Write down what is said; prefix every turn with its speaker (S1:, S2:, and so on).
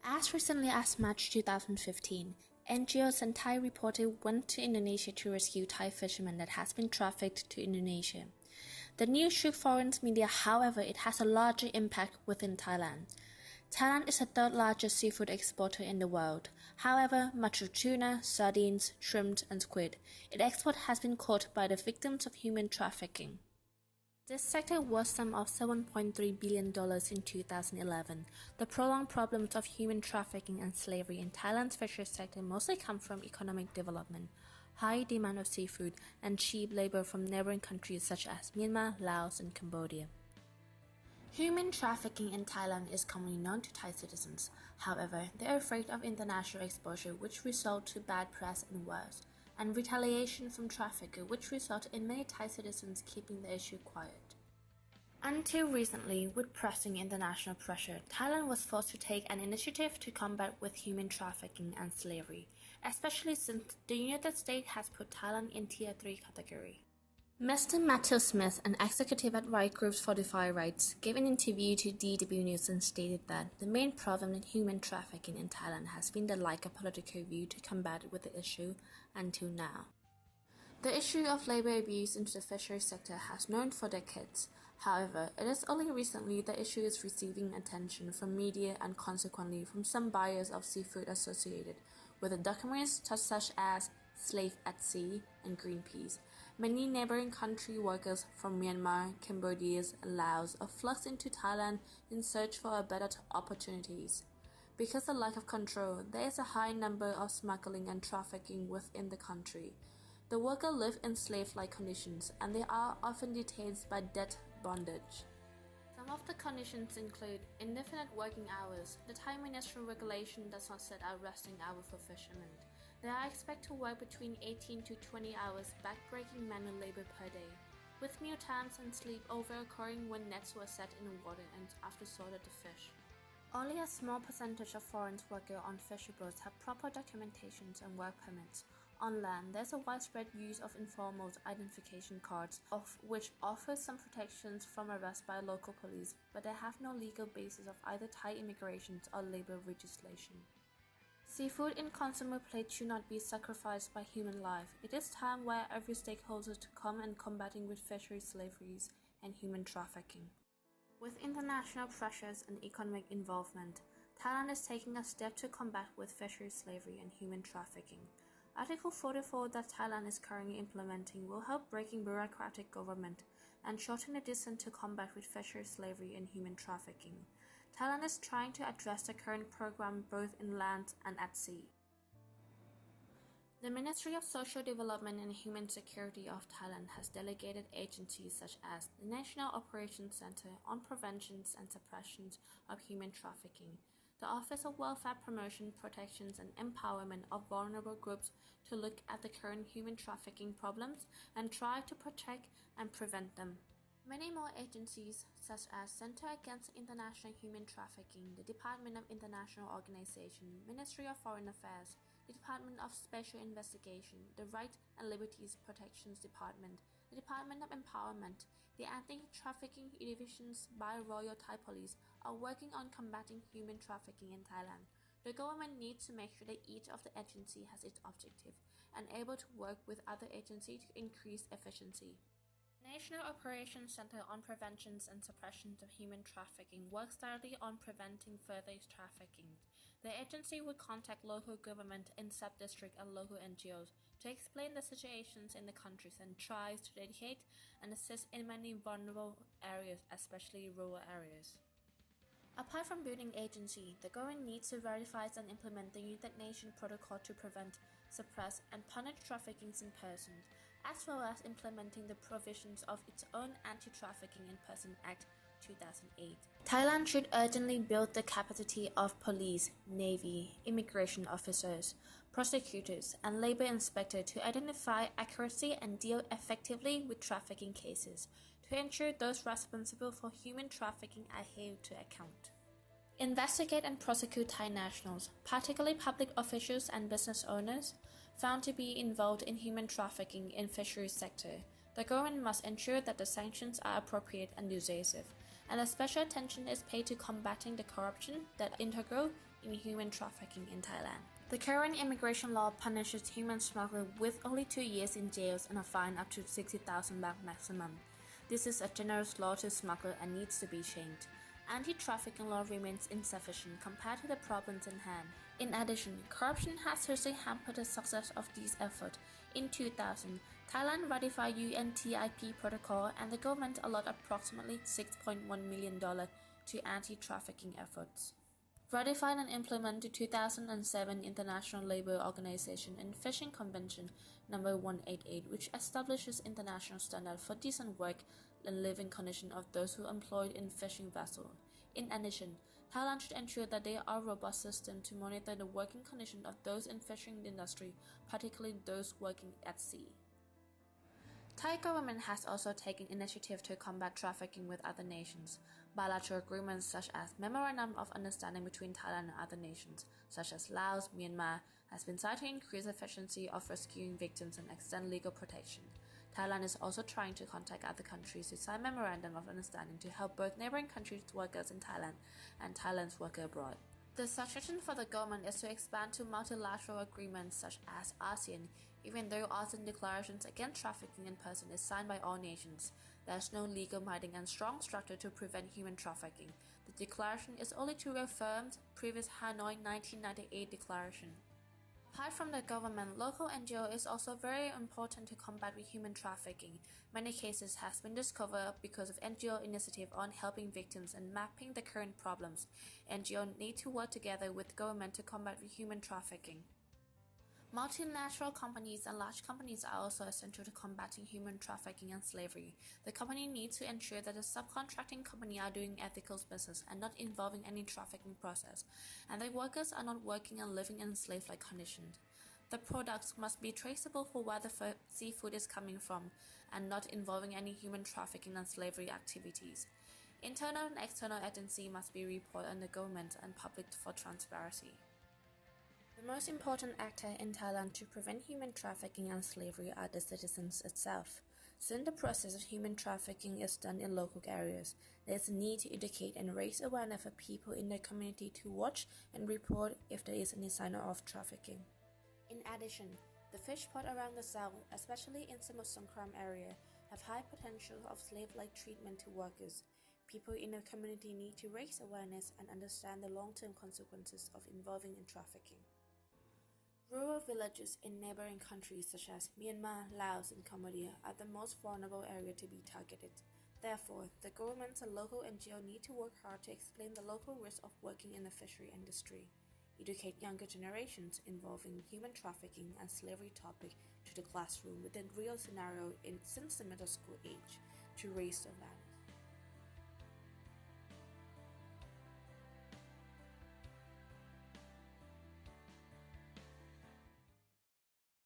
S1: As recently as March 2015, NGO Sentai reported went to Indonesia to rescue Thai fishermen that has been trafficked to Indonesia. The news shook foreign media, however, it has a larger impact within Thailand. Thailand is the third largest seafood exporter in the world. However, much of tuna, sardines, shrimp, and squid, its export has been caught by the victims of human trafficking. This sector was sum of $7.3 billion in 2011. The prolonged problems of human trafficking and slavery in Thailand's fisheries sector mostly come from economic development, high demand of seafood, and cheap labor from neighboring countries such as Myanmar, Laos, and Cambodia. Human trafficking in Thailand is commonly known to Thai citizens. However, they are afraid of international exposure, which result to bad press and worse, and retaliation from traffickers, which result in many Thai citizens keeping the issue quiet. Until recently, with pressing international pressure, Thailand was forced to take an initiative to combat with human trafficking and slavery, especially since the United States has put Thailand in Tier 3 category. Mr. Matthew Smith, an executive at Right Groups for Defy Rights, gave an interview to DW News and stated that the main problem in human trafficking in Thailand has been the lack of political view to combat with the issue until now. The issue of labor abuse in the fisheries sector has known for decades. However, it is only recently the issue is receiving attention from media and consequently from some buyers of seafood associated with the documents such as Slave at Sea and Greenpeace. Many neighboring country workers from Myanmar, Cambodia, and Laos are fluxed into Thailand in search for better opportunities. Because of lack of control, there is a high number of smuggling and trafficking within the country. The workers live in slave-like conditions, and they are often detained by debt bondage. Some of the conditions include indefinite working hours. The Thai ministerial regulation does not set out resting hours for fishermen. They are expected to work between 18 to 20 hours backbreaking manual labor per day, with meal times and sleep over occurring when nets were set in the water and after sorted the fish. Only a small percentage of foreign workers on fisher boats have proper documentations and work permits. On land, there is a widespread use of informal identification cards, of which offers some protections from arrest by local police, but they have no legal basis of either Thai immigration or labor legislation. Seafood in consumer plates should not be sacrificed by human life. It is time where every stakeholder to come and combating with fishery slaveries and human trafficking. With international pressures and economic involvement, Thailand is taking a step to combat with fishery slavery and human trafficking. Article 44 that Thailand is currently implementing will help breaking bureaucratic government and shorten the distance to combat with fishery slavery and human trafficking. Thailand is trying to address the current program both in land and at sea. The Ministry of Social Development and Human Security of Thailand has delegated agencies such as the National Operations Center on Prevention and Suppression of Human Trafficking, the Office of Welfare Promotion, Protections and Empowerment of Vulnerable Groups to look at the current human trafficking problems and try to protect and prevent them. Many more agencies, such as Center Against International Human Trafficking, the Department of International Organization, Ministry of Foreign Affairs, the Department of Special Investigation, the Rights and Liberties Protections Department, the Department of Empowerment, the Anti-Trafficking Divisions by Royal Thai Police are working on combating human trafficking in Thailand. The government needs to make sure that each of the agency has its objective and able to work with other agencies to increase efficiency. National Operations Center on Prevention and Suppression of Human Trafficking works directly on preventing further trafficking. The agency will contact local government in sub-district and local NGOs to explain the situations in the countries and tries to educate and assist in many vulnerable areas, especially rural areas. Apart from building agency, the government needs to verify and implement the United Nations Protocol to prevent, suppress, and punish trafficking in persons, as well as implementing the provisions of its own Anti-Trafficking in Persons Act 2008. Thailand should urgently build the capacity of police, navy, immigration officers, prosecutors, and labor inspectors to identify accuracy and deal effectively with trafficking cases, to ensure those responsible for human trafficking are held to account. Investigate and prosecute Thai nationals, particularly public officials and business owners, found to be involved in human trafficking in fisheries sector. The government must ensure that the sanctions are appropriate and dissuasive, and a special attention is paid to combating the corruption that integral in human trafficking in Thailand. The current immigration law punishes human smuggling with only 2 years in jail and a fine up to 60,000 baht maximum. This is a generous law to smugglers and needs to be changed. Anti-trafficking law remains insufficient compared to the problems in hand. In addition, corruption has seriously hampered the success of these efforts. In 2000, Thailand ratified UNTIP protocol and the government allotted approximately $6.1 million to anti-trafficking efforts. Ratified and implemented the 2007 International Labour Organization and Fishing Convention No. 188, which establishes international standards for decent work and living conditions of those who are employed in fishing vessels. In addition, Thailand should ensure that there are robust systems to monitor the working conditions of those in fishing industry, particularly those working at sea. Thai government has also taken initiative to combat trafficking with other nations. Bilateral agreements such as Memorandum of Understanding between Thailand and other nations, such as Laos, Myanmar, has been signed to increase efficiency of rescuing victims and extend legal protection. Thailand is also trying to contact other countries to sign Memorandum of Understanding to help both neighboring countries' workers in Thailand and Thailand's workers abroad. The suggestion for the government is to expand to multilateral agreements such as ASEAN. Even though ASEAN declarations against trafficking in person is signed by all nations, there is no legal binding and strong structure to prevent human trafficking. The declaration is only to reaffirm previous Hanoi 1998 declaration. Apart from the government, local NGO is also very important to combat with human trafficking. Many cases have been discovered because of NGO initiative on helping victims and mapping the current problems. NGO need to work together with government to combat with human trafficking. Multinational companies and large companies are also essential to combating human trafficking and slavery. The company needs to ensure that the subcontracting company are doing ethical business and not involving any trafficking process, and the workers are not working and living in slave-like conditions. The products must be traceable for where the seafood is coming from and not involving any human trafficking and slavery activities. Internal and external agencies must be reported on the government and public for transparency. The most important actor in Thailand to prevent human trafficking and slavery are the citizens itself. Since the process of human trafficking is done in local areas, there is a need to educate and raise awareness for people in the community to watch and report if there is any sign of trafficking. In addition, the fish port around the south, especially in Samut Songkhram area, have high potential of slave-like treatment to workers. People in the community need to raise awareness and understand the long-term consequences of involving in trafficking. Rural villages in neighboring countries such as Myanmar, Laos, and Cambodia are the most vulnerable area to be targeted. Therefore, the governments and local NGO need to work hard to explain the local risks of working in the fishery industry, educate younger generations involving human trafficking and slavery topic to the classroom within real scenario since the middle school age to raise awareness.